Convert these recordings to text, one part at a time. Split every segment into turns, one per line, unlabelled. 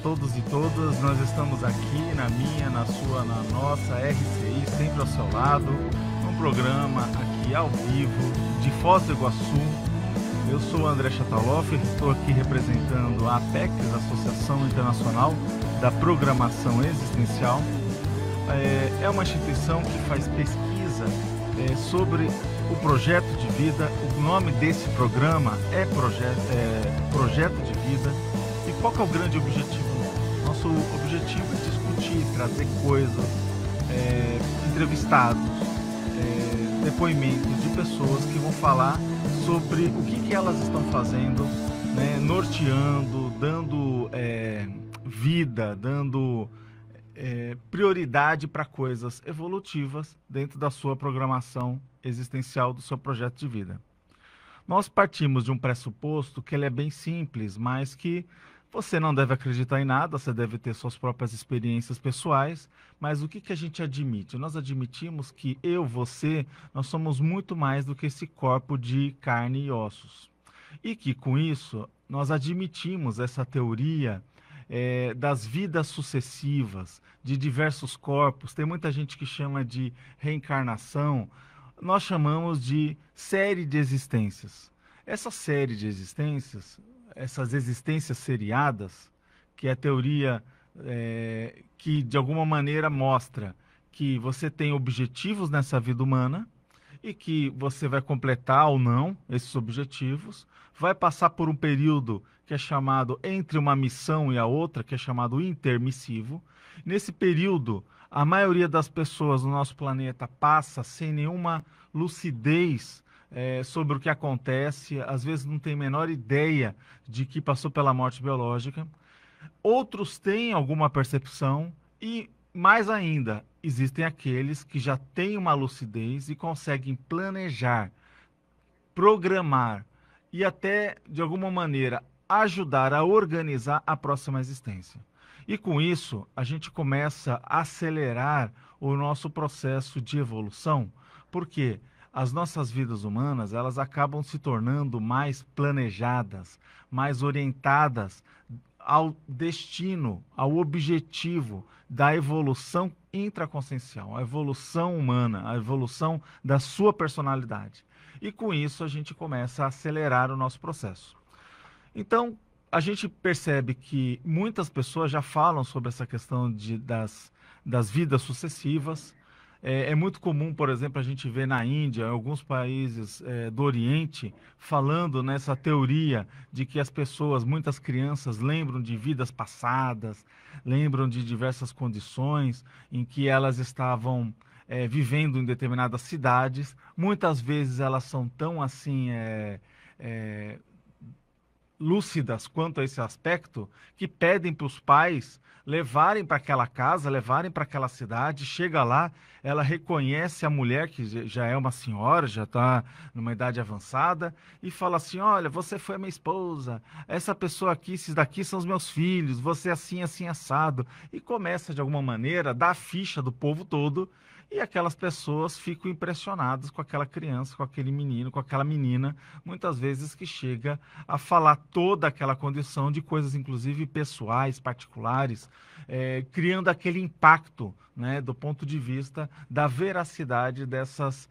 todos e todas. Nós estamos aqui na sua, na nossa RCI, sempre ao seu lado, num programa aqui ao vivo de Foz do Iguaçu. Eu sou o André Chataloff, estou aqui representando a APEX, Associação Internacional da Programação Existencial. É uma instituição que faz pesquisa sobre o projeto de vida. O nome desse programa é Projeto de Vida. E qual que é o grande objetivo? Nosso objetivo é discutir, trazer coisas, entrevistados, depoimentos de pessoas que vão falar sobre o que elas estão fazendo, né, norteando, dando vida, dando prioridade para coisas evolutivas dentro da sua programação existencial, do seu projeto de vida. Nós partimos de um pressuposto que ele é bem simples, mas que você não deve acreditar em nada, você deve ter suas próprias experiências pessoais, mas o que a gente admite? Nós admitimos que você, nós somos muito mais do que esse corpo de carne e ossos. E que com isso, nós admitimos essa teoria das vidas sucessivas, de diversos corpos. Tem muita gente que chama de reencarnação, nós chamamos de série de existências. Essa série de existências, essas existências seriadas, que é a teoria que de alguma maneira mostra que você tem objetivos nessa vida humana e que você vai completar ou não esses objetivos, vai passar por um período que é chamado entre uma missão e a outra, que é chamado intermissivo. Nesse período, a maioria das pessoas no nosso planeta passa sem nenhuma lucidez sobre o que acontece, às vezes não tem a menor ideia de que passou pela morte biológica. Outros têm alguma percepção e, mais ainda, existem aqueles que já têm uma lucidez e conseguem planejar, programar e até, de alguma maneira, ajudar a organizar a próxima existência. E com isso, a gente começa a acelerar o nosso processo de evolução, porque as nossas vidas humanas, elas acabam se tornando mais planejadas, mais orientadas ao destino, ao objetivo da evolução intraconsciencial, a evolução humana, a evolução da sua personalidade. E com isso a gente começa a acelerar o nosso processo. Então, a gente percebe que muitas pessoas já falam sobre essa questão das vidas sucessivas. É muito comum, por exemplo, a gente ver na Índia, em alguns países do Oriente, falando nessa teoria de que as pessoas, muitas crianças, lembram de vidas passadas, lembram de diversas condições em que elas estavam vivendo em determinadas cidades. Muitas vezes elas são tão assim lúcidas quanto a esse aspecto, que pedem para os pais levarem para aquela casa, levarem para aquela cidade. Chega lá, ela reconhece a mulher, que já é uma senhora, já está numa idade avançada, e fala assim: olha, você foi a minha esposa, essa pessoa aqui, esses daqui são os meus filhos, você é assim, assim, assado. E começa, de alguma maneira, a dar a ficha do povo todo, e aquelas pessoas ficam impressionadas com aquela criança, com aquele menino, com aquela menina, muitas vezes que chega a falar toda aquela condição de coisas, inclusive pessoais, particulares, criando aquele impacto, né, do ponto de vista da veracidade dessas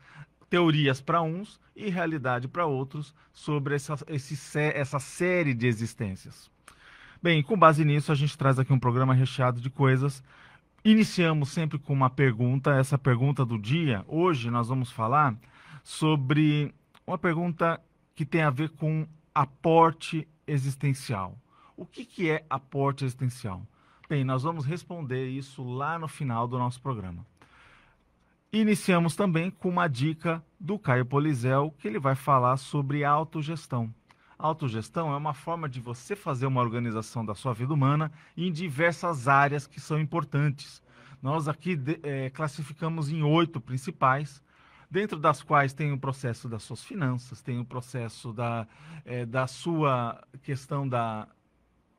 teorias para uns e realidade para outros sobre essa série de existências. Bem, com base nisso, a gente traz aqui um programa recheado de coisas. Iniciamos sempre com uma pergunta, essa pergunta do dia. Hoje nós vamos falar sobre uma pergunta que tem a ver com aporte existencial. O que é aporte existencial? Bem, nós vamos responder isso lá no final do nosso programa. Iniciamos também com uma dica do Caio Polizel, que ele vai falar sobre autogestão. Autogestão é uma forma de você fazer uma organização da sua vida humana em diversas áreas que são importantes. Nós aqui classificamos em 8 principais, dentro das quais tem o processo das suas finanças, tem o processo da sua questão da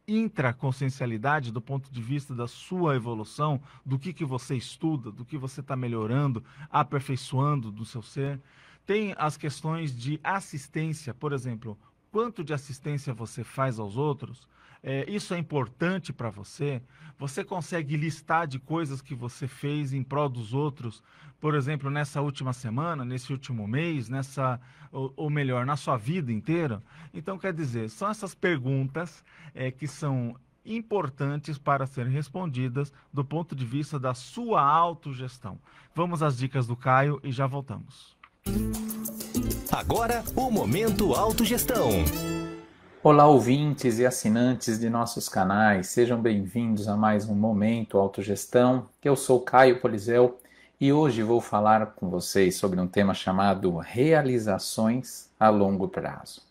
intraconsciencialidade, do ponto de vista da sua evolução, do que você estuda, do que você está melhorando, aperfeiçoando do seu ser. Tem as questões de assistência, por exemplo, quanto de assistência você faz aos outros, isso é importante para você? Você consegue listar de coisas que você fez em prol dos outros, por exemplo, nessa última semana, nesse último mês, ou melhor, na sua vida inteira? Então, quer dizer, são essas perguntas que são importantes para serem respondidas do ponto de vista da sua autogestão. Vamos às dicas do Caio e já voltamos.
Agora, o Momento Autogestão.
Olá, ouvintes e assinantes de nossos canais, sejam bem-vindos a mais um Momento Autogestão. Eu sou Caio Polizel e hoje vou falar com vocês sobre um tema chamado realizações a longo prazo.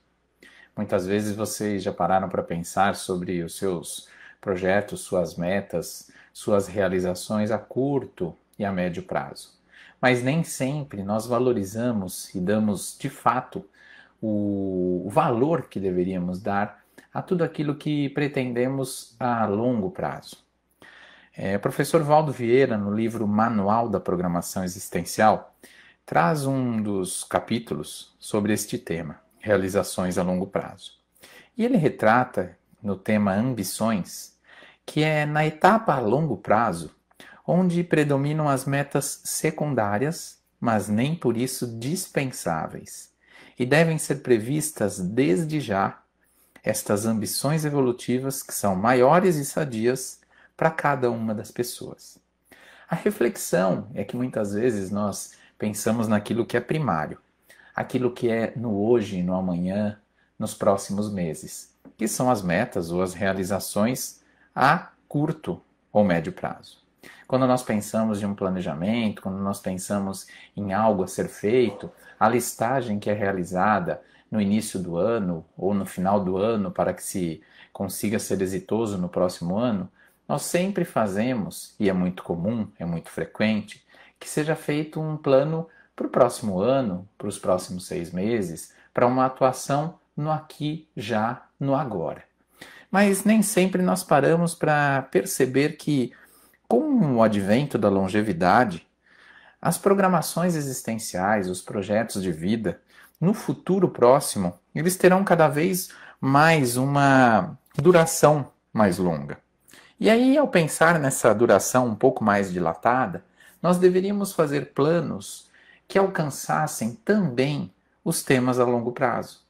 Muitas vezes vocês já pararam para pensar sobre os seus projetos, suas metas, suas realizações a curto e a médio prazo. Mas nem sempre nós valorizamos e damos de fato o valor que deveríamos dar a tudo aquilo que pretendemos a longo prazo. O professor Valdo Vieira, no livro Manual da Programação Existencial, traz um dos capítulos sobre este tema, realizações a longo prazo. E ele retrata, no tema ambições, que é na etapa a longo prazo, onde predominam as metas secundárias, mas nem por isso dispensáveis, e devem ser previstas desde já estas ambições evolutivas que são maiores e sadias para cada uma das pessoas. A reflexão é que muitas vezes nós pensamos naquilo que é primário, aquilo que é no hoje, no amanhã, nos próximos meses, que são as metas ou as realizações a curto ou médio prazo. Quando nós pensamos em um planejamento, quando nós pensamos em algo a ser feito, a listagem que é realizada no início do ano ou no final do ano para que se consiga ser exitoso no próximo ano, nós sempre fazemos, e é muito comum, é muito frequente, que seja feito um plano para o próximo ano, para os próximos 6 meses, para uma atuação no aqui, já, no agora. Mas nem sempre nós paramos para perceber que, com o advento da longevidade, as programações existenciais, os projetos de vida, no futuro próximo, eles terão cada vez mais uma duração mais longa. E aí, ao pensar nessa duração um pouco mais dilatada, nós deveríamos fazer planos que alcançassem também os temas a longo prazo.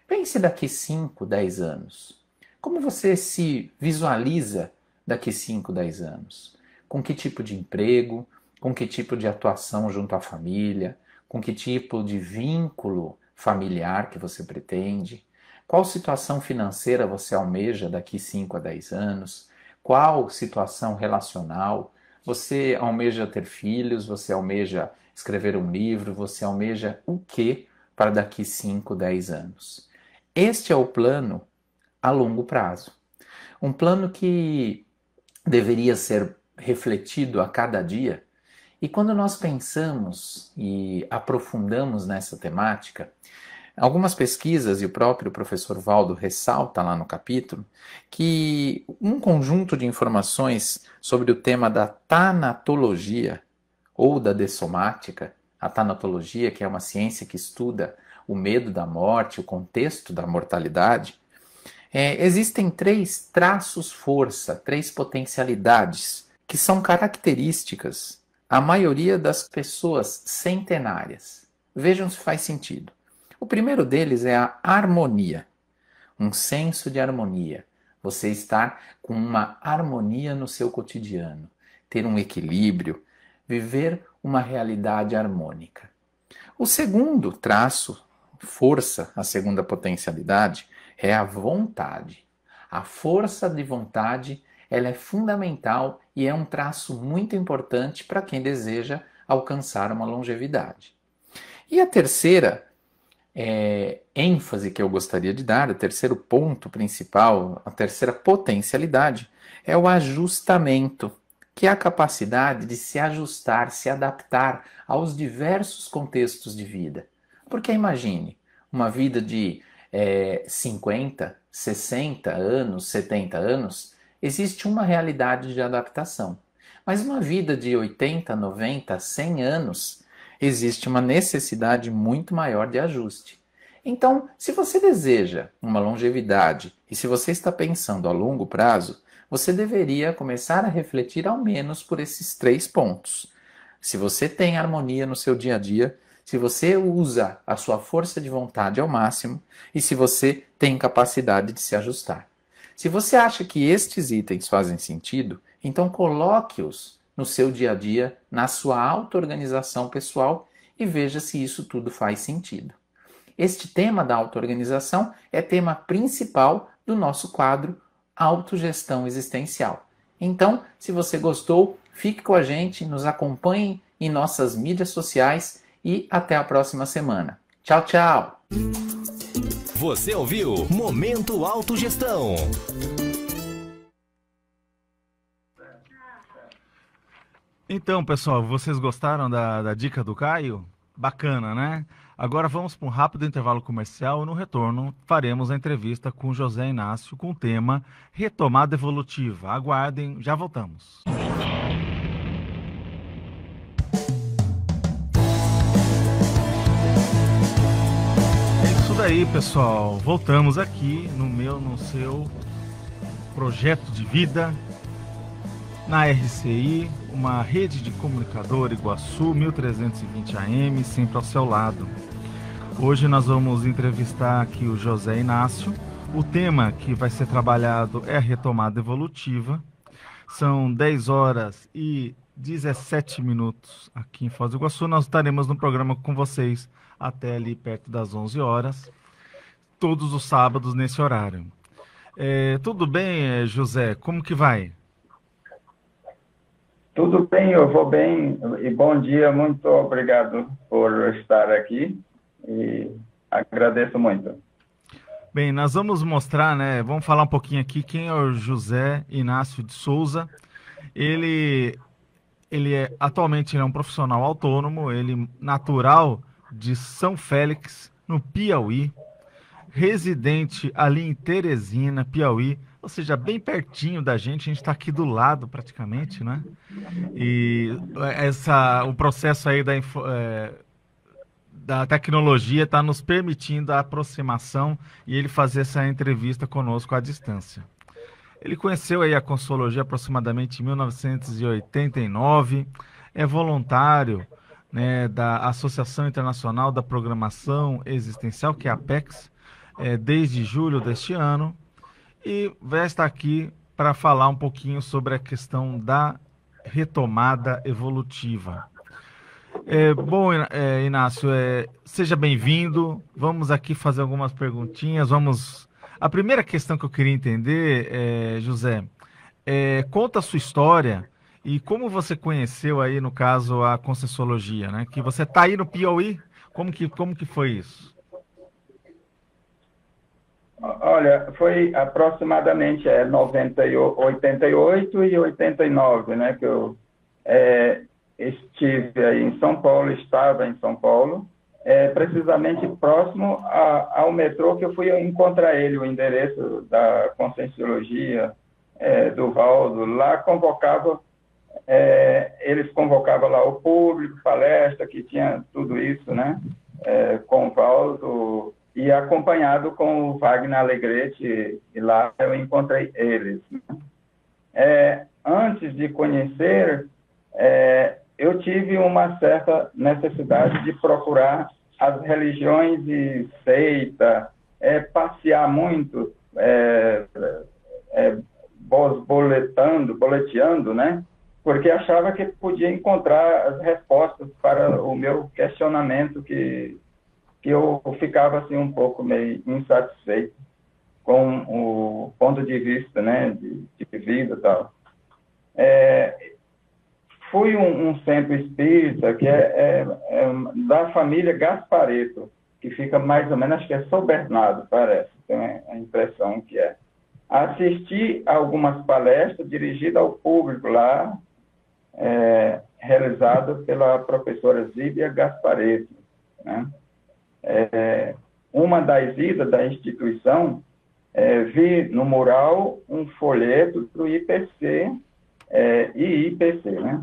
Pense daqui 5, 10 anos. Como você se visualiza daqui 5, 10 anos? Com que tipo de emprego? Com que tipo de atuação junto à família? Com que tipo de vínculo familiar que você pretende? Qual situação financeira você almeja daqui 5 a 10 anos? Qual situação relacional? Você almeja ter filhos? Você almeja escrever um livro? Você almeja o quê para daqui 5, 10 anos? Este é o plano a longo prazo. Um plano que deveria ser refletido a cada dia. E quando nós pensamos e aprofundamos nessa temática, algumas pesquisas, e o próprio professor Valdo ressalta lá no capítulo, que um conjunto de informações sobre o tema da tanatologia ou da dessomática, a tanatologia, que é uma ciência que estuda o medo da morte, o contexto da mortalidade, existem 3 traços-força, 3 potencialidades, que são características a maioria das pessoas centenárias. Vejam se faz sentido. O primeiro deles é a harmonia, um senso de harmonia. Você estar com uma harmonia no seu cotidiano, ter um equilíbrio, viver uma realidade harmônica. O segundo traço, força, a segunda potencialidade, é a vontade. A força de vontade, ela é fundamental e é um traço muito importante para quem deseja alcançar uma longevidade. E a terceira ênfase que eu gostaria de dar, o terceiro ponto principal, a terceira potencialidade, é o ajustamento, que é a capacidade de se ajustar, se adaptar aos diversos contextos de vida. Porque imagine, uma vida de 50, 60 anos, 70 anos, existe uma realidade de adaptação. Mas uma vida de 80, 90, 100 anos, existe uma necessidade muito maior de ajuste. Então, se você deseja uma longevidade e se você está pensando a longo prazo, você deveria começar a refletir ao menos por esses 3 pontos. Se você tem harmonia no seu dia a dia, se você usa a sua força de vontade ao máximo e se você tem capacidade de se ajustar. Se você acha que estes itens fazem sentido, então coloque-os no seu dia a dia, na sua auto-organização pessoal e veja se isso tudo faz sentido. Este tema da auto-organização é tema principal do nosso quadro Autogestão Existencial. Então, se você gostou, fique com a gente, nos acompanhe em nossas mídias sociais e até a próxima semana. Tchau, tchau!
Você ouviu Momento Autogestão.
Então, pessoal, vocês gostaram da dica do Caio? Bacana, né? Agora vamos para um rápido intervalo comercial e no retorno faremos a entrevista com José Inácio com o tema Retomada Evolutiva. Aguardem, já voltamos. É isso daí, pessoal. Voltamos aqui no seu projeto de vida, na RCI, uma rede de comunicador Iguaçu 1320 AM, sempre ao seu lado. Hoje nós vamos entrevistar aqui o José Inácio. O tema que vai ser trabalhado é a retomada evolutiva. São 10 horas e 17 minutos aqui em Foz do Iguaçu. Nós estaremos no programa com vocês até ali perto das 11 horas, todos os sábados nesse horário. Tudo bem, José? Como que vai?
Tudo bem, eu vou bem e bom dia, muito obrigado por estar aqui e agradeço muito.
Bem, nós vamos mostrar, né? Vamos falar um pouquinho aqui quem é o José Inácio de Souza. Ele atualmente é um profissional autônomo, ele natural de São Félix, no Piauí, residente ali em Teresina, Piauí, ou seja, bem pertinho da gente, a gente está aqui do lado praticamente, né? E o processo aí da tecnologia está nos permitindo a aproximação e ele fazer essa entrevista conosco à distância. Ele conheceu aí a Consologia aproximadamente em 1989, é voluntário, né, da Associação Internacional da Programação Existencial, que é a APEX, desde julho deste ano, e vai estar aqui para falar um pouquinho sobre a questão da retomada evolutiva. Bom, Inácio, seja bem-vindo. Vamos aqui fazer algumas perguntinhas. A primeira questão que eu queria entender, José, conta a sua história e como você conheceu aí, no caso, a Conscienciologia, né? Que você está aí no Piauí, como que foi isso?
Olha, foi aproximadamente 88 e 89, né, que eu estive aí em São Paulo, estava em São Paulo, precisamente próximo ao metrô, que eu fui encontrar ele, o endereço da Conscienciologia, do Valdo. Lá convocava, eles convocavam lá o público, palestra, que tinha tudo isso, né, com o Valdo, e acompanhado com o Wagner Alegrete, e lá eu encontrei eles. Antes de conhecer, eu tive uma certa necessidade de procurar as religiões e seita, passear muito, boleteando, né? Porque achava que podia encontrar as respostas para o meu questionamento que eu ficava assim um pouco meio insatisfeito com o ponto de vista, né, de vida e tal. Fui um centro espírita que é da família Gaspareto, que fica mais ou menos, acho que é São Bernardo, parece, tem a impressão que é. Assisti a algumas palestras dirigidas ao público lá, realizadas pela professora Zíbia Gaspareto, né? Uma das idas da instituição, vi no mural um folheto do IPC, IIPC, né?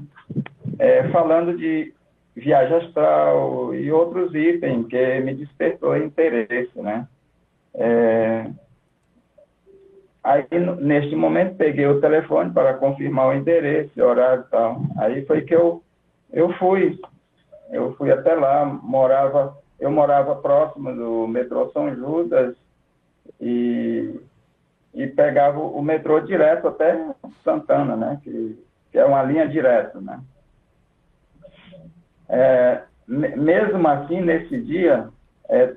Falando de viagem astral e outros itens que me despertou interesse, né? Aí, neste momento, peguei o telefone para confirmar o endereço, horário e tal. Aí foi que eu fui. Eu fui até lá, eu morava próximo do metrô São Judas e pegava o metrô direto até Santana, né? Que é uma linha direta, né? Mesmo assim, nesse dia,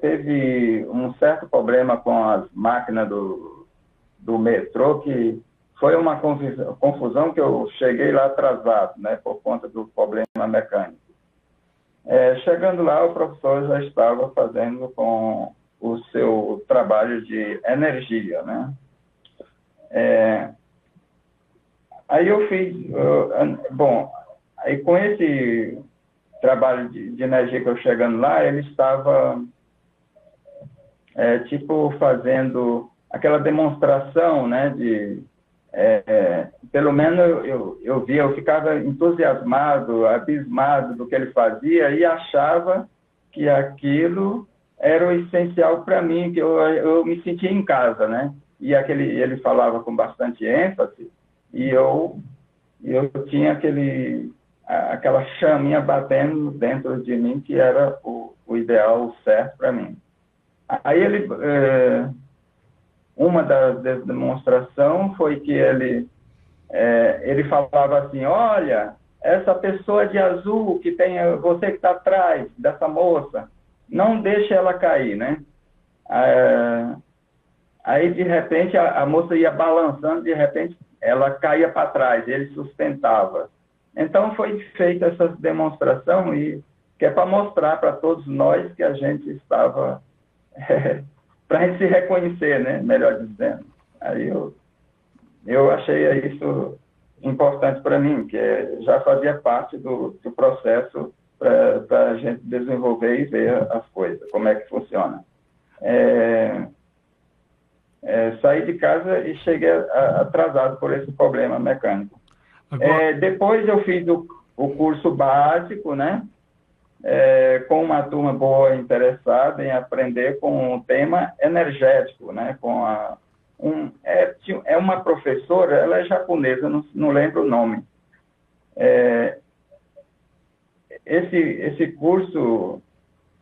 teve um certo problema com as máquinas do metrô, que foi uma confusão que eu cheguei lá atrasado, né? Por conta do problema mecânico. Chegando lá, o professor já estava fazendo com o seu trabalho de energia, né? Aí eu fiz... aí com esse trabalho de energia que eu chegando lá, ele estava, fazendo aquela demonstração, né? Pelo menos eu via, eu ficava entusiasmado, abismado do que ele fazia e achava que aquilo era o essencial para mim, que eu me sentia em casa, né? E ele falava com bastante ênfase e eu tinha aquela chaminha batendo dentro de mim que era o ideal, o certo para mim. Aí uma das demonstrações foi que ele falava assim: olha, essa pessoa de azul que tem você que está atrás dessa moça, não deixe ela cair, né? Aí de repente a moça ia balançando, de repente ela caía para trás, ele sustentava. Então foi feita essa demonstração que é para mostrar para todos nós que a gente estava para a gente se reconhecer, né? Melhor dizendo. Aí eu achei isso importante para mim, que já fazia parte do processo para a gente desenvolver e ver as coisas, como é que funciona. Saí de casa e cheguei atrasado por esse problema mecânico. Depois eu fiz o curso básico, né? Com uma turma boa interessada em aprender com o tema energético, né? Uma professora, ela é japonesa, não lembro o nome. Esse curso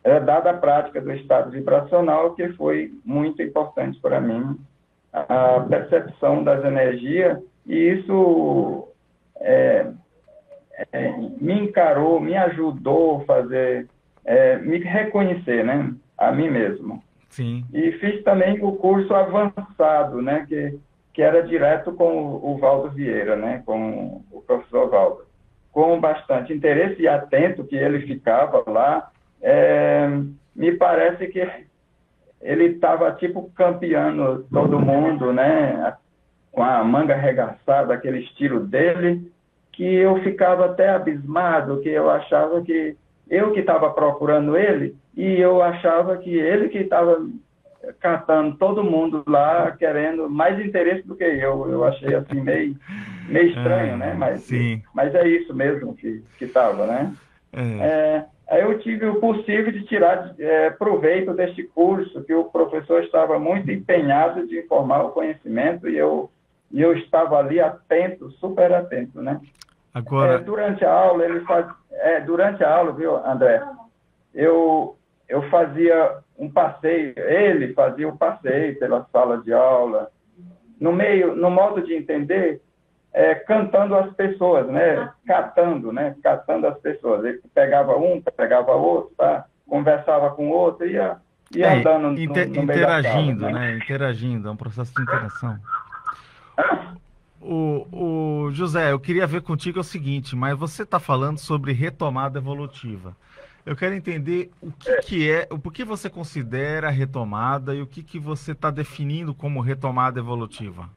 era dado à prática do estado vibracional, que foi muito importante para mim, a percepção das energias, e isso me encarou, me ajudou a fazer, me reconhecer, né, a mim mesmo.
Sim.
E fiz também o curso avançado, né, que era direto com o Valdo Vieira, né, com o professor Valdo. Com bastante interesse e atento que ele ficava lá, me parece que ele estava tipo campeando todo mundo, né, com a manga arregaçada, aquele estilo dele, que eu ficava até abismado, que eu achava que eu que estava procurando ele, e eu achava que ele que estava catando todo mundo lá, querendo mais interesse do que eu. Eu achei assim meio estranho, né? Mas é isso mesmo que estava, né? Aí eu tive o possível de tirar proveito deste curso, que o professor estava muito empenhado de informar o conhecimento, e eu estava ali atento, super atento, né?
Agora...
durante a aula, durante a aula, viu, André, eu fazia um passeio, ele fazia um passeio pela sala de aula, no modo de entender, cantando as pessoas, né? Catando as pessoas. Ele pegava um, pegava outro, tá? Conversava com o outro, ia andando no meio
interagindo,
da sala,
né? Interagindo, é um processo de interação. O José, eu queria ver contigo o seguinte, mas você está falando sobre retomada evolutiva. Eu quero entender o que você considera retomada e o que você está definindo como retomada evolutiva.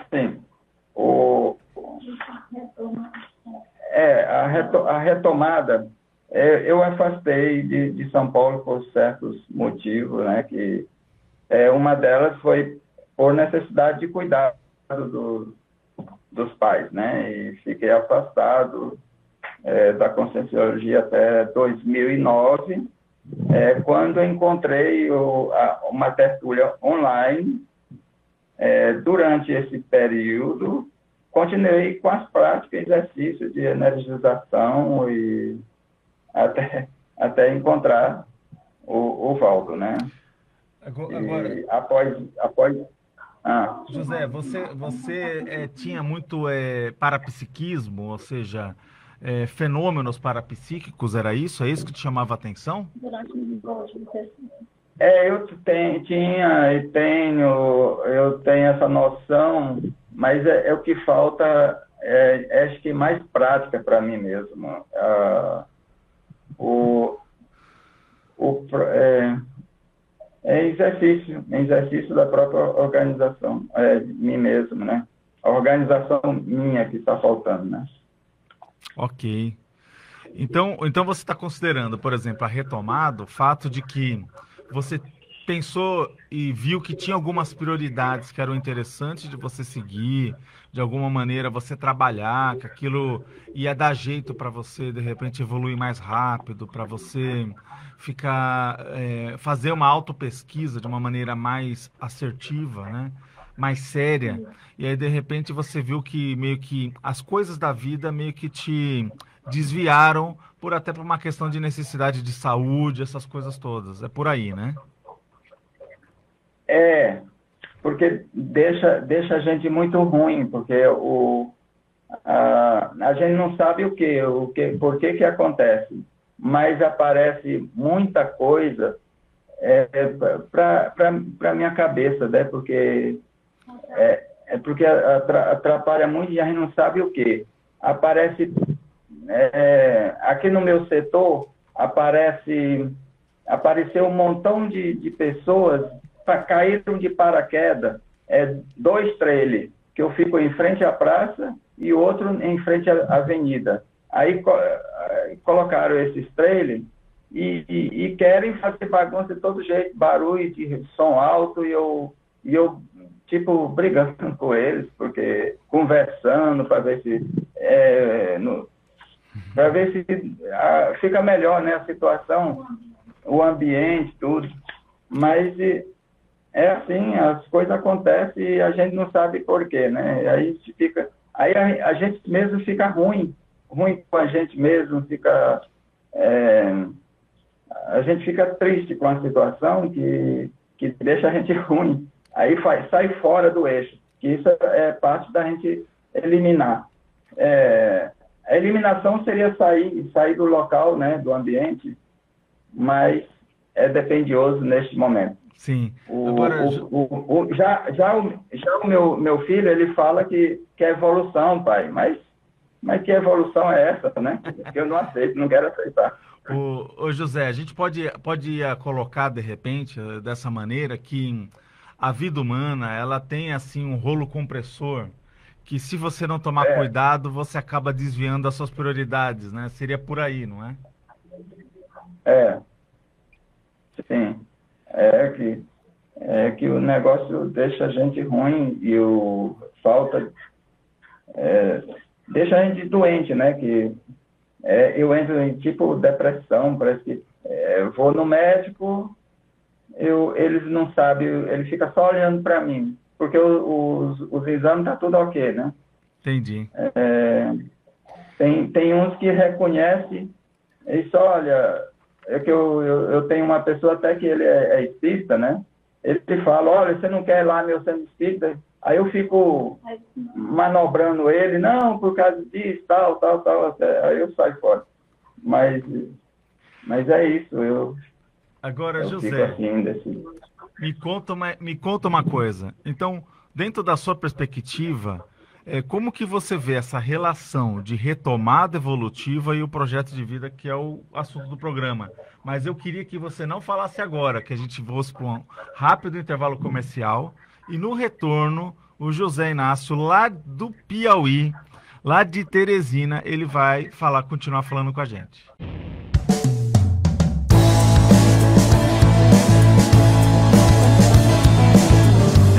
Sim. A retomada, eu afastei de São Paulo por certos motivos, né? Que uma delas foi por necessidade de cuidar dos pais, né? E fiquei afastado. da Conscienciologia até 2009, quando encontrei uma tertúlia online. Durante esse período, continuei com as práticas, exercícios de energização e até encontrar o Valdo, né?
Agora,
após
José, você tinha muito parapsiquismo, ou seja, fenômenos parapsíquicos, era isso? É isso que te chamava a atenção?
Eu tinha e eu tenho essa noção, mas é o que falta, acho que mais prática para mim mesmo. Exercício da própria organização, de mim mesmo, né? A organização minha que está faltando, né?
Ok. Então você está considerando, por exemplo, a retomada, o fato de que você pensou e viu que tinha algumas prioridades que eram interessantes de você seguir, de alguma maneira você trabalhar, que aquilo ia dar jeito para você, de repente, evoluir mais rápido, para você fazer uma autopesquisa de uma maneira mais assertiva, né? Mais séria. E aí, de repente, você viu que meio que as coisas da vida meio que te desviaram até por uma questão de necessidade de saúde, essas coisas todas. É por aí, né?
Porque deixa a gente muito ruim, porque a gente não sabe por que acontece, mas aparece muita coisa para minha cabeça, né? Porque porque atrapalha muito e a gente não sabe o que. Aparece aqui no meu setor, apareceu um montão de pessoas caíram de paraquedas, 2 trailers, que eu fico em frente à praça e outro em frente à avenida. Aí colocaram esses trailers e querem fazer bagunça de todo jeito, barulho de som alto, e eu tipo, brigando com eles, porque conversando para ver se fica melhor, né, a situação, o ambiente, tudo. Mas assim, as coisas acontecem e a gente não sabe por quê, né? Aí a gente mesmo fica ruim com a gente mesmo, a gente fica triste com a situação que deixa a gente ruim. Aí sai fora do eixo, que isso é parte da gente eliminar. A eliminação seria sair do local, né, do ambiente, mas é dependioso neste momento.
Sim.
Já o meu filho, ele fala que é evolução, pai, mas que evolução é essa, né? Que eu não aceito, não quero aceitar.
Ô José, a gente pode colocar, de repente, dessa maneira, que a vida humana, ela tem, assim, um rolo compressor, que se você não tomar cuidado, você acaba desviando das suas prioridades, né? Seria por aí, não é?
Sim. Que o negócio deixa a gente ruim e deixa a gente doente, né? Que eu entro em tipo depressão, parece que vou no médico, eles não sabem, ele fica só olhando para mim, porque os exames tá tudo ok, né?
Entendi.
Tem uns que reconhecem e só olha, que eu tenho uma pessoa até que ele é espírita, né? Ele fala, olha, você não quer ir lá meu centro espírita? Aí eu fico manobrando ele, não, por causa disso, tal, aí eu saio fora. Mas é isso,
Agora,
eu
José,
fico assim,
me conta uma coisa. Então, dentro da sua perspectiva, como que você vê essa relação de retomada evolutiva e o projeto de vida, que é o assunto do programa? Mas eu queria que você não falasse agora, que a gente fosse para um rápido intervalo comercial e no retorno, o José Inácio, lá do Piauí, lá de Teresina, ele vai continuar falando com a gente.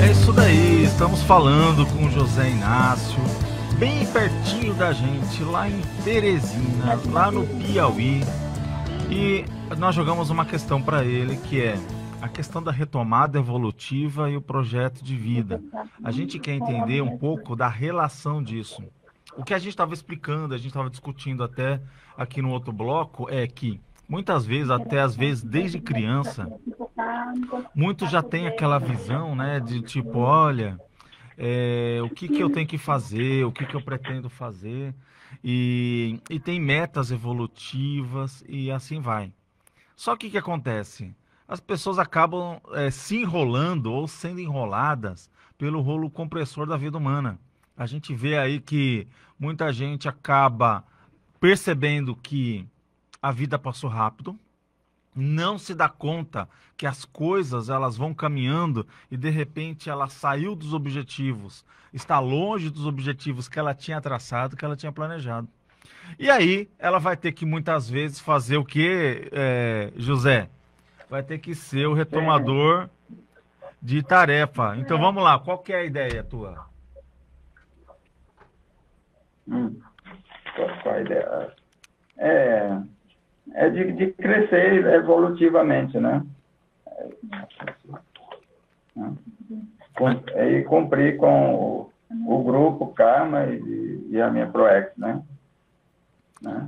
É isso daí, estamos falando com o José Inácio, bem pertinho da gente, lá em Teresina, lá no Piauí. E nós jogamos uma questão para ele, que é a questão da retomada evolutiva e o projeto de vida. A gente quer entender um pouco da relação disso. O que a gente estava explicando, a gente estava discutindo até aqui no outro bloco, é que muitas vezes, até às vezes desde criança, muitos já têm aquela visão, né, de tipo, olha, o que que eu tenho que fazer, o que que eu pretendo fazer, e tem metas evolutivas e assim vai. Só que o que acontece? As pessoas acabam se enrolando ou sendo enroladas pelo rolo compressor da vida humana. A gente vê aí que muita gente acaba percebendo que a vida passou rápido, não se dá conta que as coisas elas vão caminhando e de repente ela saiu dos objetivos, está longe dos objetivos que ela tinha traçado, que ela tinha planejado. E aí ela vai ter que muitas vezes fazer o quê, José? Vai ter que ser o retomador de tarefa. Então vamos lá, qual que é a ideia tua?
Qual a ideia? É de crescer evolutivamente, né? E cumprir com o grupo Karma e a minha ProEx, né?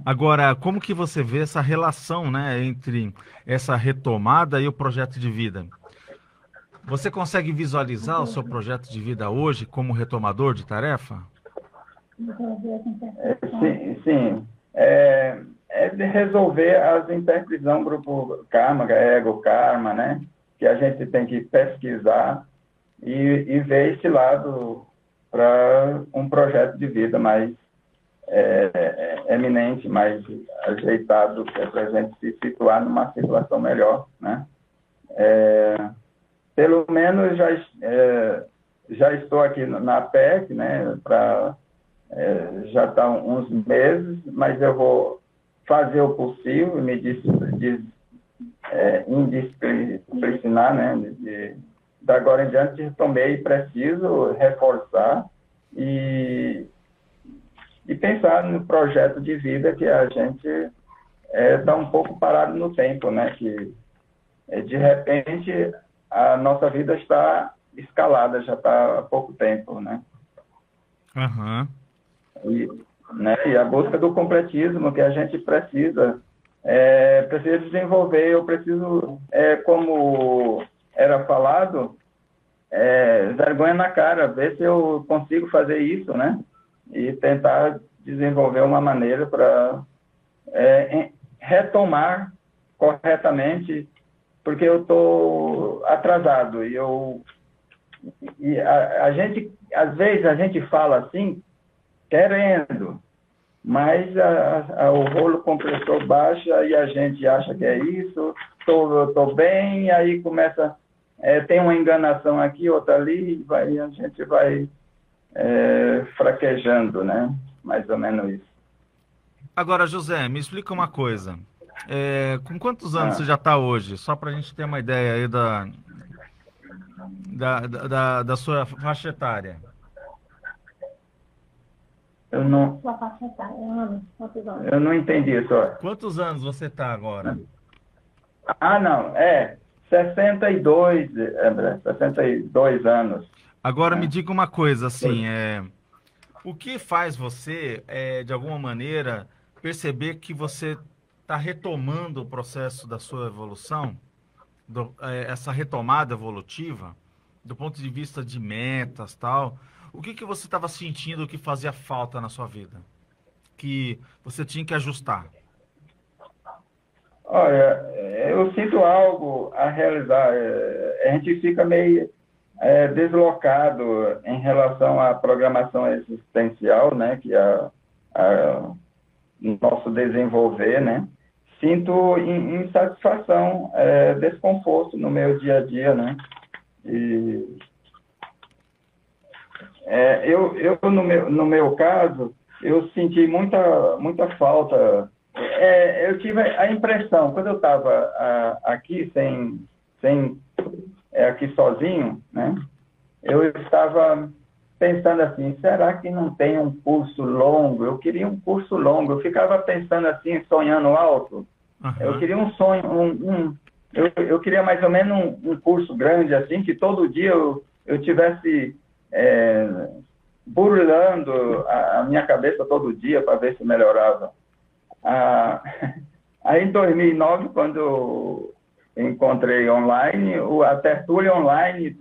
Agora, como que você vê essa relação, né, entre essa retomada e o projeto de vida? Você consegue visualizar o seu projeto de vida hoje como retomador de tarefa?
Sim. É de resolver as interprisão grupo Karma, Ego Karma, né? Que a gente tem que pesquisar e ver esse lado para um projeto de vida mais eminente, mais ajeitado, que é para a gente se situar numa situação melhor, né? Pelo menos já estou aqui na PEC, né? Já está uns meses, mas eu vou fazer o possível, me indisciplinar, né? Da agora em diante, também preciso reforçar e pensar no projeto de vida que a gente está um pouco parado no tempo, né? Que de repente a nossa vida está escalada, já está há pouco tempo, né?
Aham.
E a busca do completismo que a gente precisa desenvolver, eu preciso, como era falado, vergonha na cara, ver se eu consigo fazer isso, né? E tentar desenvolver uma maneira para retomar corretamente, porque eu estou atrasado e a gente, às vezes a gente fala assim, querendo, mas o rolo compressor baixa e a gente acha que é isso, estou bem, e aí começa, tem uma enganação aqui, outra ali, e a gente vai fraquejando, né? Mais ou menos isso.
Agora, José, me explica uma coisa. Com quantos anos você já está hoje? Só para a gente ter uma ideia aí da sua faixa etária.
Eu não entendi isso.
Quantos anos você está agora?
Não, 62, André, 62 anos.
Agora me diga uma coisa, assim, o que faz você, de alguma maneira, perceber que você está retomando o processo da sua evolução, essa retomada evolutiva, do ponto de vista de metas, tal? O que você estava sentindo que fazia falta na sua vida? Que você tinha que ajustar?
Olha, eu sinto algo a realizar. A gente fica meio deslocado em relação à programação existencial, né? Que é nosso desenvolver, né? Sinto insatisfação, desconforto no meu dia a dia, né? No meu caso, eu senti muita falta. Eu tive a impressão, quando eu estava aqui aqui sozinho, né? Eu estava pensando assim, será que não tem um curso longo? Eu queria um curso longo. Eu ficava pensando assim, sonhando alto. Eu queria um sonho, eu queria mais ou menos um curso grande, assim, que todo dia eu tivesse burlando a minha cabeça todo dia para ver se melhorava. Aí, em 2009, quando eu encontrei online, a tertúlia online,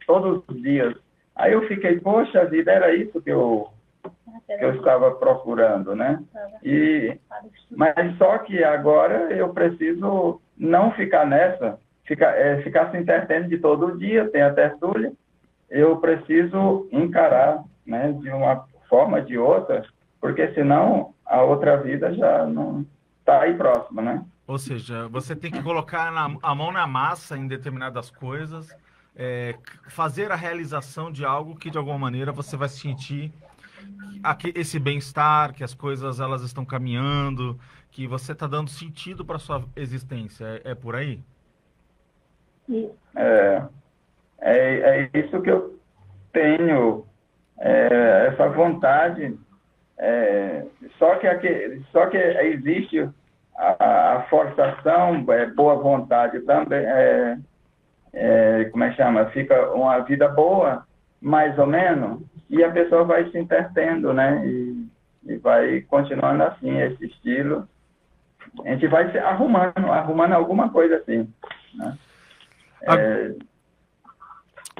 todos os dias. Aí eu fiquei, poxa vida, era isso que eu estava procurando, né? Mas só que agora eu preciso não ficar nessa, ficar se entretendo de todo dia, tem a tertúlia, eu preciso encarar, né, de uma forma ou de outra, porque senão a outra vida já não está aí próxima, né?
Ou seja, você tem que colocar a mão na massa em determinadas coisas, fazer a realização de algo que, de alguma maneira, você vai sentir esse bem-estar, que as coisas elas estão caminhando, que você está dando sentido para a sua existência. É por aí?
É isso que eu tenho, essa vontade. Só que existe a forçação, boa vontade também, como é que chama? Fica uma vida boa, mais ou menos, e a pessoa vai se entretendo, né? E vai continuando assim, esse estilo. A gente vai se arrumando alguma coisa assim, né?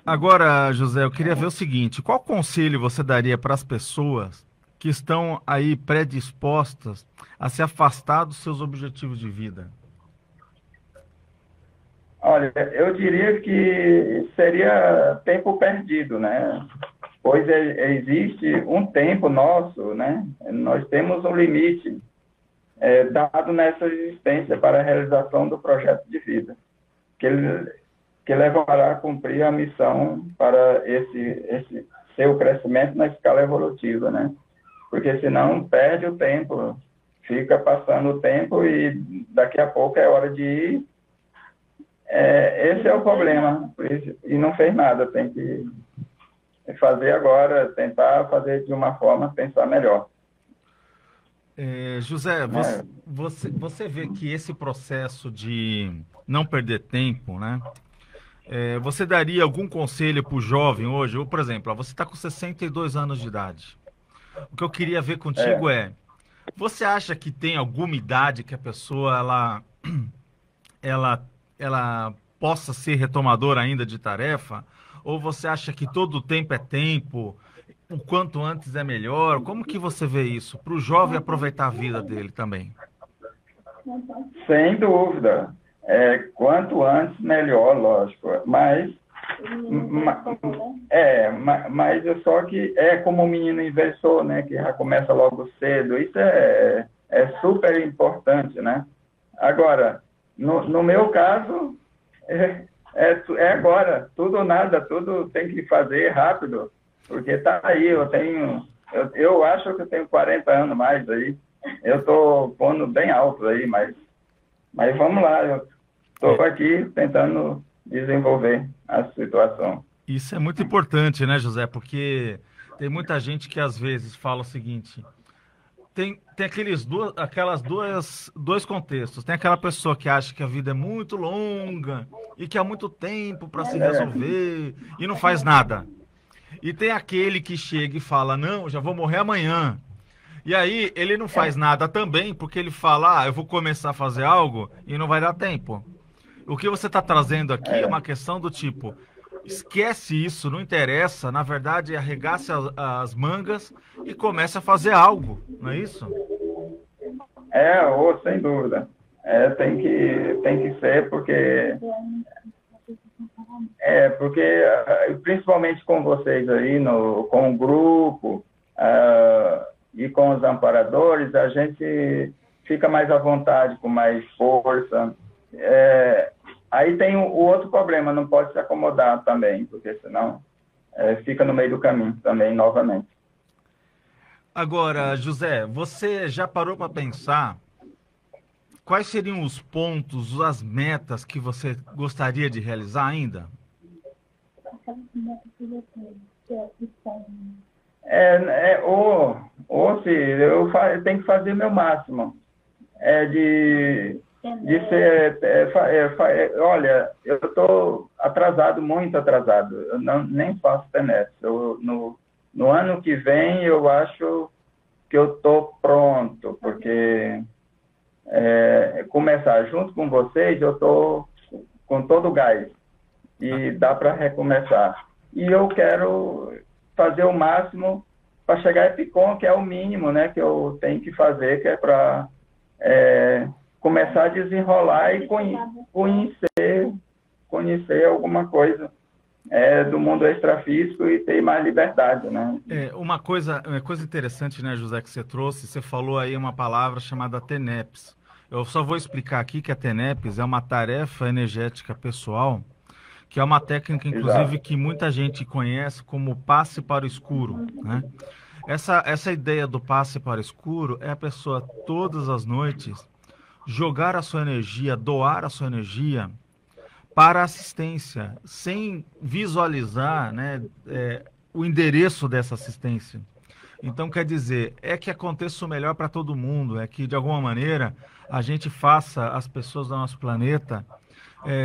Agora, José, eu queria ver o seguinte, qual conselho você daria para as pessoas que estão aí predispostas a se afastar dos seus objetivos de vida?
Olha, eu diria que seria tempo perdido, né? Pois existe um tempo nosso, né? Nós temos um limite dado nessa existência para a realização do projeto de vida, que levará a cumprir a missão para esse seu crescimento na escala evolutiva, né? Porque senão perde o tempo, fica passando o tempo e daqui a pouco é hora de ir. Esse é o problema, e não fez nada, tem que fazer agora, tentar fazer de uma forma, pensar melhor.
José, você vê que esse processo de não perder tempo, né? Você daria algum conselho para o jovem hoje? Ou, por exemplo, você está com 62 anos de idade. O que eu queria ver contigo você acha que tem alguma idade que a pessoa ela possa ser retomadora ainda de tarefa? Ou você acha que todo tempo é tempo? O quanto antes é melhor? Como que você vê isso? Para o jovem aproveitar a vida dele também.
Sem dúvida. Quanto antes, melhor, lógico. Mas só que como o menino inversor, né? Que já começa logo cedo. Isso é super importante, né? Agora, no meu caso, é agora. Tudo ou nada, tudo tem que fazer rápido. Porque tá aí, eu acho que eu tenho 40 anos mais aí. Eu tô pondo bem alto aí, mas vamos lá, eu tô aqui tentando desenvolver a situação.
Isso é muito importante, né, José? Porque tem muita gente que às vezes fala o seguinte, tem dois contextos. Tem aquela pessoa que acha que a vida é muito longa e que há muito tempo para se resolver e não faz nada. E tem aquele que chega e fala, não, já vou morrer amanhã. E aí ele não faz nada também, porque ele fala, eu vou começar a fazer algo e não vai dar tempo. O que você está trazendo aqui é uma questão do tipo, esquece isso, não interessa, na verdade arregace as mangas e comece a fazer algo, não é isso?
Sem dúvida. Tem que ser, porque principalmente com vocês aí, com o grupo e com os amparadores, a gente fica mais à vontade, com mais força. Aí tem o outro problema, não pode se acomodar também, porque senão fica no meio do caminho também, novamente.
Agora, José, você já parou para pensar quais seriam os pontos, as metas que você gostaria de realizar ainda?
Ou se eu tenho que fazer meu máximo. De ser, olha, eu estou atrasado, muito atrasado. Eu nem faço TENEPS. No ano que vem, eu acho que eu estou pronto, porque começar junto com vocês, eu estou com todo o gás e dá para recomeçar. E eu quero fazer o máximo para chegar a Epicom, que é o mínimo, né, que eu tenho que fazer, que é para começar a desenrolar e conhecer alguma coisa do mundo extrafísico e ter mais liberdade, né?
Uma coisa interessante, né, José, que você trouxe, você falou aí uma palavra chamada TENEPS. Eu só vou explicar aqui que a TENEPS é uma tarefa energética pessoal, que é uma técnica, inclusive,
Exato.
que muita gente conhece como passe para o escuro, né? Essa ideia do passe para o escuro é a pessoa, todas as noites, jogar a sua energia, doar a sua energia para a assistência, sem visualizar, né, o endereço dessa assistência. Então, quer dizer, que aconteça o melhor para todo mundo, que, de alguma maneira, a gente faça as pessoas do nosso planeta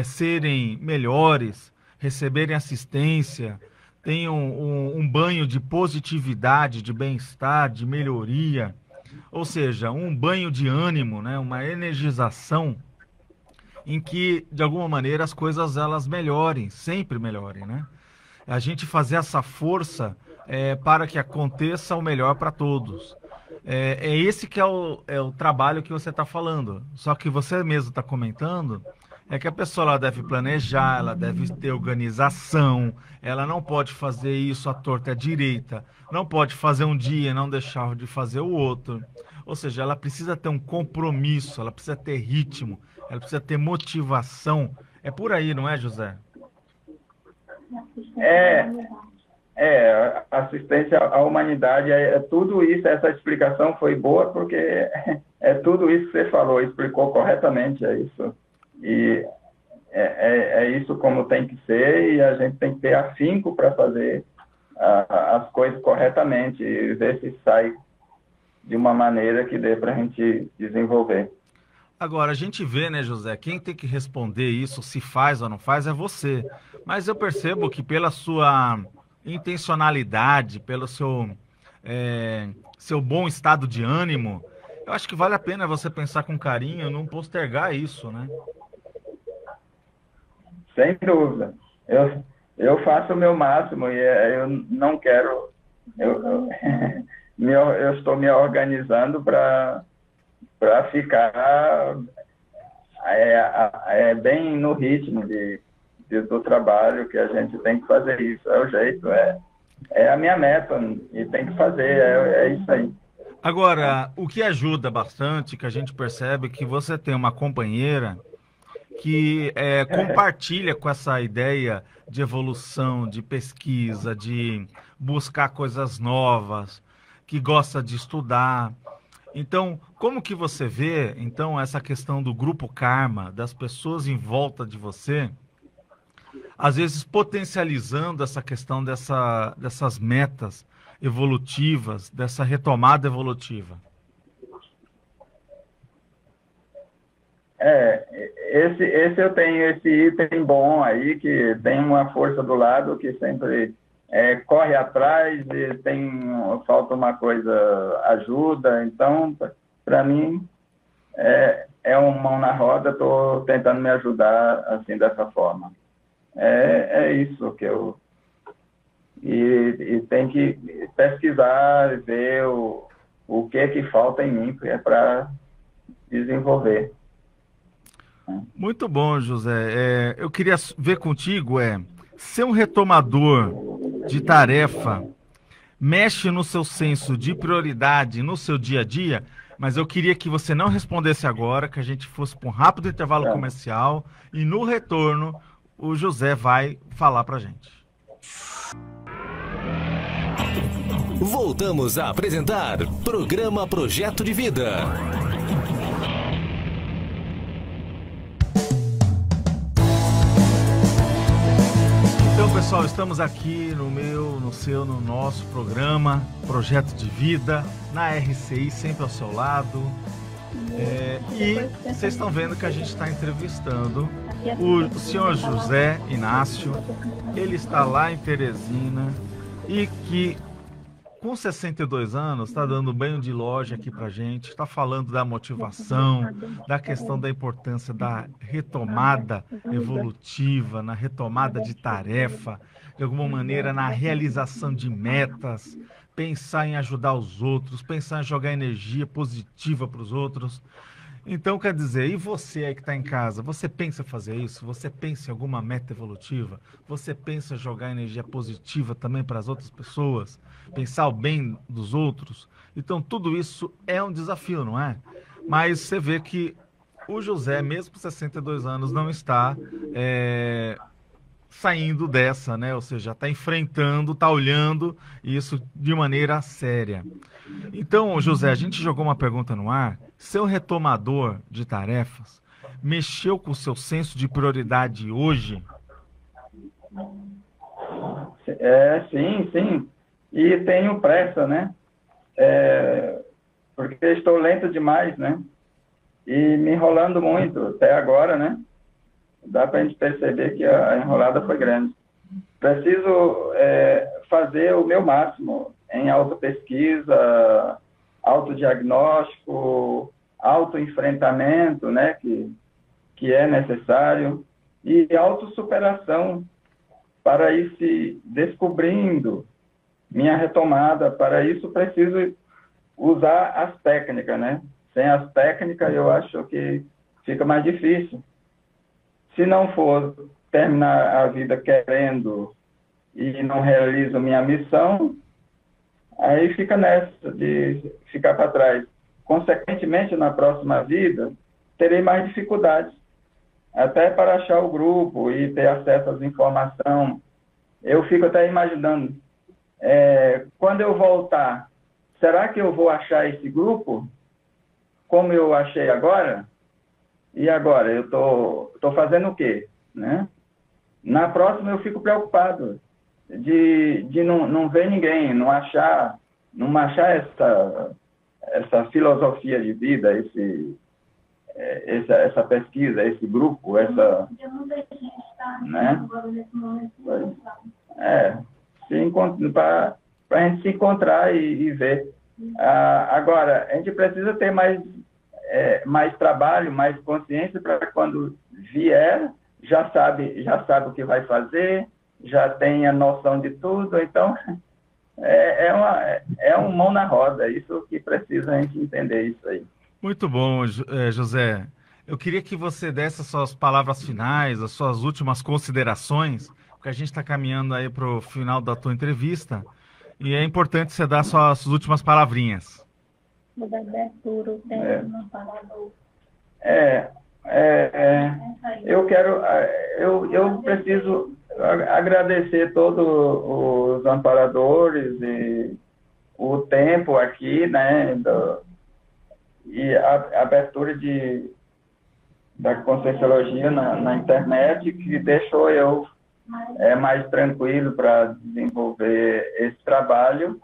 serem melhores, receberem assistência, tenham um banho de positividade, de bem-estar, de melhoria, ou seja, um banho de ânimo, né, uma energização em que, de alguma maneira, as coisas elas melhorem, sempre melhorem, né? A gente fazer essa força para que aconteça o melhor para todos. Esse que é o trabalho que você está falando. Só que você mesmo está comentando que a pessoa ela deve planejar, ela deve ter organização, ela não pode fazer isso à torta e à direita, não pode fazer um dia e não deixar de fazer o outro. Ou seja, ela precisa ter um compromisso, ela precisa ter ritmo, ela precisa ter motivação. É por aí, não é, José?
Assistência à humanidade, tudo isso, essa explicação foi boa, porque é tudo isso que você falou, explicou corretamente, é isso. E é isso como tem que ser, e a gente tem que ter afinco para fazer as coisas corretamente, e ver se sai de uma maneira que dê para a gente desenvolver.
Agora, a gente vê, né, José, quem tem que responder isso, se faz ou não faz, é você. Mas eu percebo que pela sua intencionalidade, pelo seu bom estado de ânimo, eu acho que vale a pena você pensar com carinho, não postergar isso, né?
Sem dúvida. Eu faço o meu máximo e eu não quero... Eu estou me organizando para ficar bem no ritmo do trabalho, que a gente tem que fazer isso. É o jeito, é a minha meta e tem que fazer, é isso aí.
Agora, o que ajuda bastante, que a gente percebe que você tem uma companheira que compartilha com essa ideia de evolução, de pesquisa, de buscar coisas novas, que gosta de estudar. Então, como que você vê, então, essa questão do grupo Karma, das pessoas em volta de você, às vezes potencializando essa questão dessas metas evolutivas, dessa retomada evolutiva?
Esse eu tenho esse item bom aí, que tem uma força do lado que sempre corre atrás e falta uma coisa, ajuda. Então, para mim, uma mão na roda, estou tentando me ajudar assim, dessa forma. É isso que eu... E tem que pesquisar, ver o que falta em mim para desenvolver.
Muito bom, José. Eu queria ver contigo, ser um retomador de tarefa mexe no seu senso de prioridade no seu dia a dia, mas eu queria que você não respondesse agora, que a gente fosse para um rápido intervalo comercial e no retorno o José vai falar para a gente.
Voltamos a apresentar Programa Projeto de Vida.
Então, pessoal, estamos aqui no nosso programa Projeto de Vida, na RCI, sempre ao seu lado. E vocês estão vendo que a gente está entrevistando o senhor José Inácio. Ele está lá em Teresina e que, com 62 anos, está dando banho de loja aqui para a gente, está falando da motivação, da questão da importância da retomada evolutiva, na retomada de tarefa, de alguma maneira na realização de metas, pensar em ajudar os outros, pensar em jogar energia positiva para os outros. Então, quer dizer, e você aí que está em casa, você pensa fazer isso? Você pensa em alguma meta evolutiva? Você pensa em jogar energia positiva também para as outras pessoas? Pensar o bem dos outros? Então, tudo isso é um desafio, não é? Mas você vê que o José, mesmo com 62 anos, não está saindo dessa, né? Ou seja, está enfrentando, está olhando isso de maneira séria. Então, José, a gente jogou uma pergunta no ar. Seu retomador de tarefas mexeu com o seu senso de prioridade hoje?
Sim. E tenho pressa, né? Porque estou lento demais, né? E me enrolando muito até agora, né? Dá para a gente perceber que a enrolada foi grande. Preciso fazer o meu máximo em autopesquisa, autodiagnóstico, autoenfrentamento, né, que é necessário, e autossuperação para ir se descobrindo minha retomada. Para isso, preciso usar as técnicas, né? Sem as técnicas, eu acho que fica mais difícil. Se não for terminar a vida querendo e não realizo minha missão, aí fica nessa de ficar para trás. Consequentemente, na próxima vida, terei mais dificuldades, até para achar o grupo e ter acesso às informações. Eu fico até imaginando, quando eu voltar, será que eu vou achar esse grupo como eu achei agora? E agora, eu tô fazendo o quê? Né? Na próxima, eu fico preocupado de não ver ninguém, não achar essa filosofia de vida, essa pesquisa, esse grupo, essa... Né? Para a gente se encontrar e ver. Agora, a gente precisa ter mais trabalho, mais consciência, para quando vier, já sabe o que vai fazer, já tem a noção de tudo. Então, é um mão na roda, isso que precisa a gente entender isso aí.
Muito bom, José. Eu queria que você desse as suas palavras finais, as suas últimas considerações, porque a gente está caminhando aí para o final da tua entrevista, e é importante você dar suas últimas palavrinhas. Eu preciso agradecer todos os amparadores e o tempo aqui, né, e a abertura da Conscienciologia na internet, que deixou eu mais tranquilo para desenvolver esse trabalho.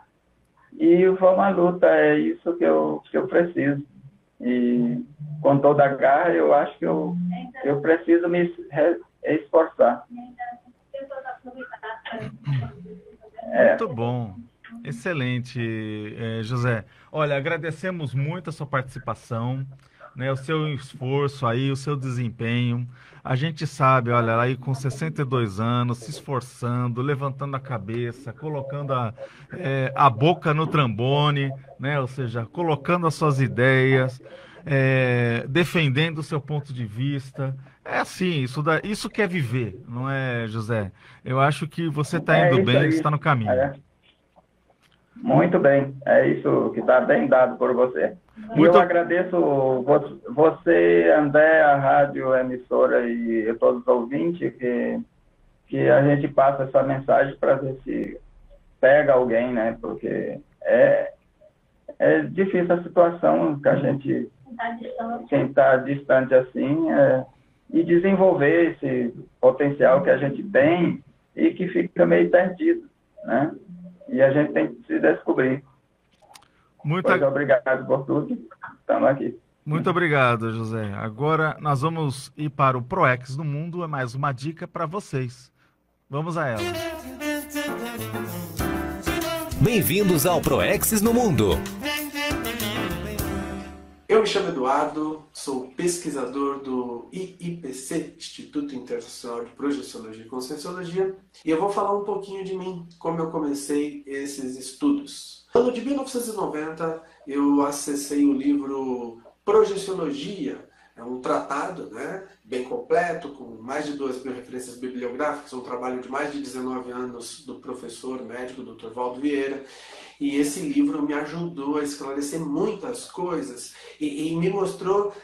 E vamos à luta, é isso que eu preciso. E com toda a garra, eu acho que eu preciso me esforçar. Muito bom. Excelente, José. Olha, agradecemos muito a sua participação, né, o seu esforço aí, o seu desempenho. A gente sabe, olha, aí com 62 anos, se esforçando, levantando a cabeça, colocando a boca no trombone, né, ou seja, colocando as suas ideias, defendendo o seu ponto de vista. É assim, isso que é viver, não é, José? Eu acho que você está indo bem, você está no caminho.
Muito bem, é isso que está bem dado por você. Eu agradeço você, André, a rádio, a emissora e todos os ouvintes, que a gente passa essa mensagem para ver se pega alguém, né? Porque é difícil a situação que a gente, quem está distante assim, e desenvolver esse potencial que a gente tem e que fica meio perdido, né? E a gente tem que se descobrir. Muito obrigado por tudo. Estamos aqui.
Muito obrigado, José. Agora nós vamos ir para o ProEx no Mundo. É mais uma dica para vocês. Vamos a ela.
Bem-vindos ao ProEx no Mundo.
Eu me chamo Eduardo, sou pesquisador do IIPC, Instituto Internacional de Projeciologia e Conscienciologia, e eu vou falar um pouquinho de mim, como eu comecei esses estudos. No ano de 1990, eu acessei o livro Projeciologia, é um tratado, né, bem completo, com mais de 2.000 referências bibliográficas, um trabalho de mais de 19 anos do professor médico Dr. Valdo Vieira, e esse livro me ajudou a esclarecer muitas coisas e me mostrou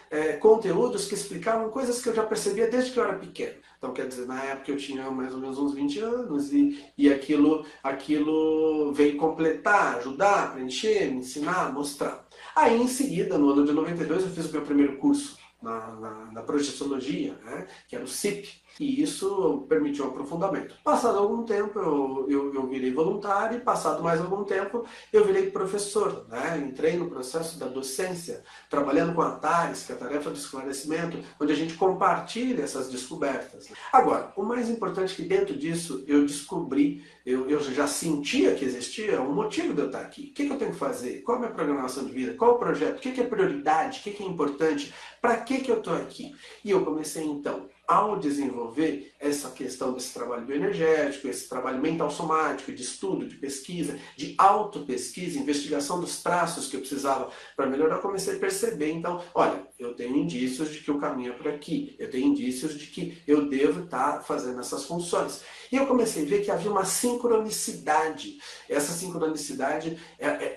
conteúdos que explicavam coisas que eu já percebia desde que eu era pequeno. Então, quer dizer, na época eu tinha mais ou menos uns 20 anos e aquilo veio completar, ajudar, preencher, me ensinar, mostrar. Aí, em seguida, no ano de 92, eu fiz o meu primeiro curso na projeciologia, né, que era o CIP, e isso permitiu um aprofundamento. Passado algum tempo, eu virei voluntário, e passado mais algum tempo, eu virei professor, né? Entrei no processo da docência, trabalhando com a TARES, que é a Tarefa do Esclarecimento, onde a gente compartilha essas descobertas. Agora, o mais importante é que dentro disso, eu descobri, eu já sentia que existia um motivo de eu estar aqui. O que eu tenho que fazer? Qual é a minha programação de vida? Qual o projeto? O que é prioridade? O que é importante? Para que eu estou aqui? E eu comecei, então, ao desenvolver essa questão desse trabalho bioenergético, esse trabalho mental somático, de estudo, de pesquisa, de autopesquisa, investigação dos traços que eu precisava para melhorar, eu comecei a perceber, então, olha, eu tenho indícios de que o caminho é por aqui, eu tenho indícios de que eu devo estar fazendo essas funções. E eu comecei a ver que havia uma sincronicidade. Essa sincronicidade,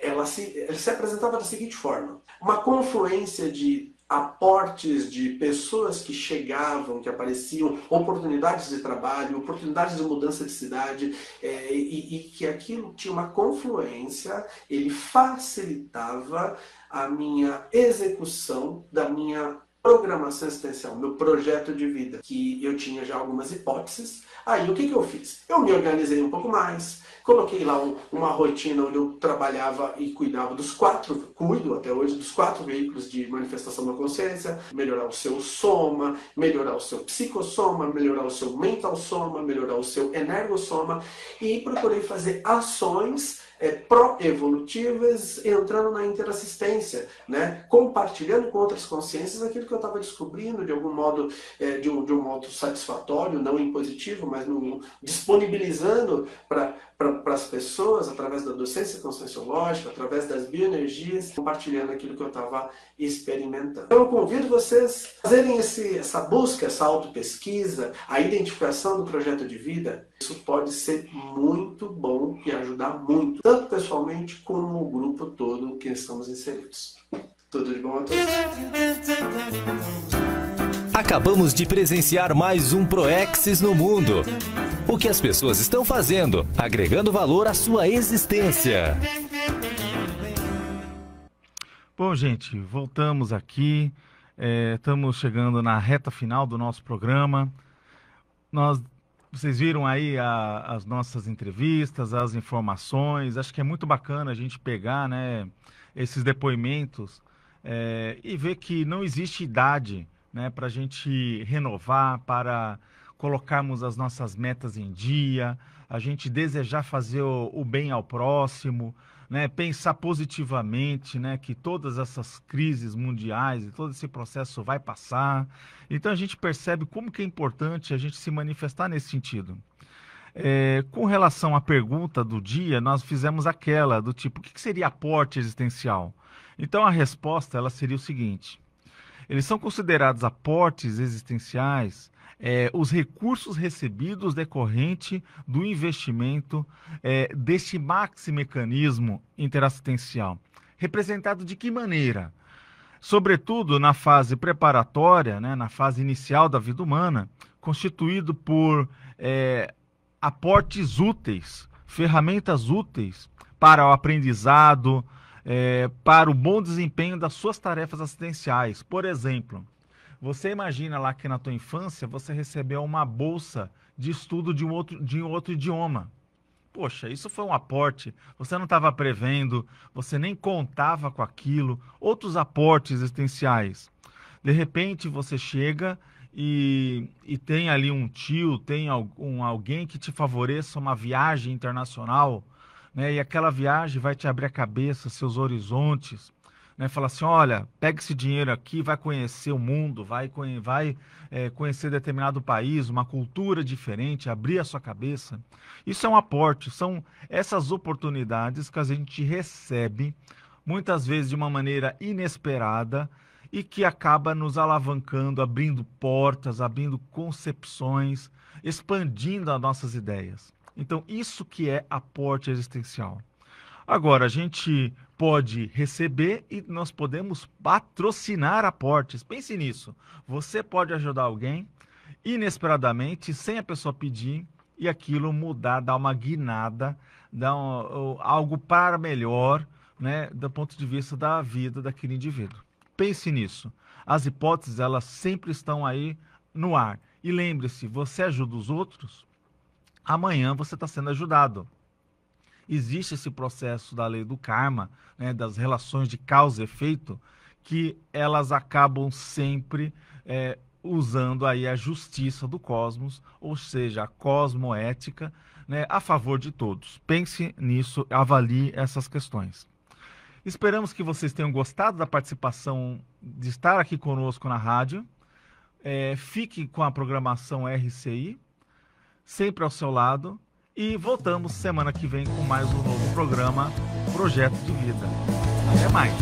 ela se apresentava da seguinte forma: uma confluência de aportes de pessoas que chegavam, que apareciam, oportunidades de trabalho, oportunidades de mudança de cidade, e que aquilo tinha uma confluência, ele facilitava a minha execução da minha programação existencial, meu projeto de vida, que eu tinha já algumas hipóteses. Aí o que eu fiz? Eu me organizei um pouco mais, coloquei lá uma rotina onde eu trabalhava e cuidava cuido até hoje dos 4 veículos de manifestação da consciência: melhorar o seu soma, melhorar o seu psicossoma, melhorar o seu mental soma, melhorar o seu energossoma, e procurei fazer ações pró-evolutivas, entrando na interassistência, né? Compartilhando com outras consciências aquilo que eu estava descobrindo de algum modo, de um modo satisfatório, não impositivo, mas disponibilizando para as pessoas, através da docência conscienciológica, através das bioenergias, compartilhando aquilo que eu estava experimentando. Então eu convido vocês a fazerem essa busca, essa autopesquisa, a identificação do projeto de vida. Isso pode ser muito bom e ajudar muito, tanto pessoalmente como o grupo todo que estamos inseridos. Tudo de bom a todos.
Acabamos de presenciar mais um ProEx no Mundo. O que as pessoas estão fazendo, agregando valor à sua existência.
Bom, gente, voltamos aqui. Estamos chegando na reta final do nosso programa. Vocês viram aí as nossas entrevistas, as informações. Acho que é muito bacana a gente pegar, né, esses depoimentos e ver que não existe idade, né, para a gente renovar, para colocarmos as nossas metas em dia, a gente desejar fazer o bem ao próximo, né, pensar positivamente, né, que todas essas crises mundiais e todo esse processo vai passar. Então a gente percebe como que é importante a gente se manifestar nesse sentido. Com relação à pergunta do dia, nós fizemos aquela do tipo: o que seria aporte existencial? Então a resposta ela seria o seguinte: eles são considerados aportes existenciais os recursos recebidos decorrente do investimento deste maxi-mecanismo interassistencial. Representado de que maneira? Sobretudo na fase preparatória, né, na fase inicial da vida humana, constituído por aportes úteis, ferramentas úteis para o aprendizado, para o bom desempenho das suas tarefas assistenciais. Por exemplo, Você imagina lá que na tua infância você recebeu uma bolsa de estudo de um outro idioma. Poxa, isso foi um aporte, você não estava prevendo, você nem contava com aquilo, outros aportes existenciais. De repente você chega e tem ali um tio, tem alguém que te favoreça uma viagem internacional, né? E aquela viagem vai te abrir a cabeça, seus horizontes, né? Fala assim, olha, pega esse dinheiro aqui, vai conhecer o mundo, vai conhecer determinado país, uma cultura diferente, abrir a sua cabeça. Isso é um aporte, são essas oportunidades que a gente recebe, muitas vezes de uma maneira inesperada, e que acaba nos alavancando, abrindo portas, abrindo concepções, expandindo as nossas ideias. Então, isso que é aporte existencial. Agora, a gente pode receber e nós podemos patrocinar aportes. Pense nisso. Você pode ajudar alguém inesperadamente, sem a pessoa pedir, e aquilo mudar, dar uma guinada, dar algo para melhor, né, do ponto de vista da vida daquele indivíduo. Pense nisso. As hipóteses, elas sempre estão aí no ar. E lembre-se, você ajuda os outros, amanhã você está sendo ajudado. Existe esse processo da lei do karma, né, das relações de causa e efeito, que elas acabam sempre usando aí a justiça do cosmos, ou seja, a cosmoética, né, a favor de todos. Pense nisso, avalie essas questões. Esperamos que vocês tenham gostado da participação, de estar aqui conosco na rádio. Fique com a programação RCI, sempre ao seu lado. E voltamos semana que vem com mais um novo programa, Projeto de Vida. Até mais!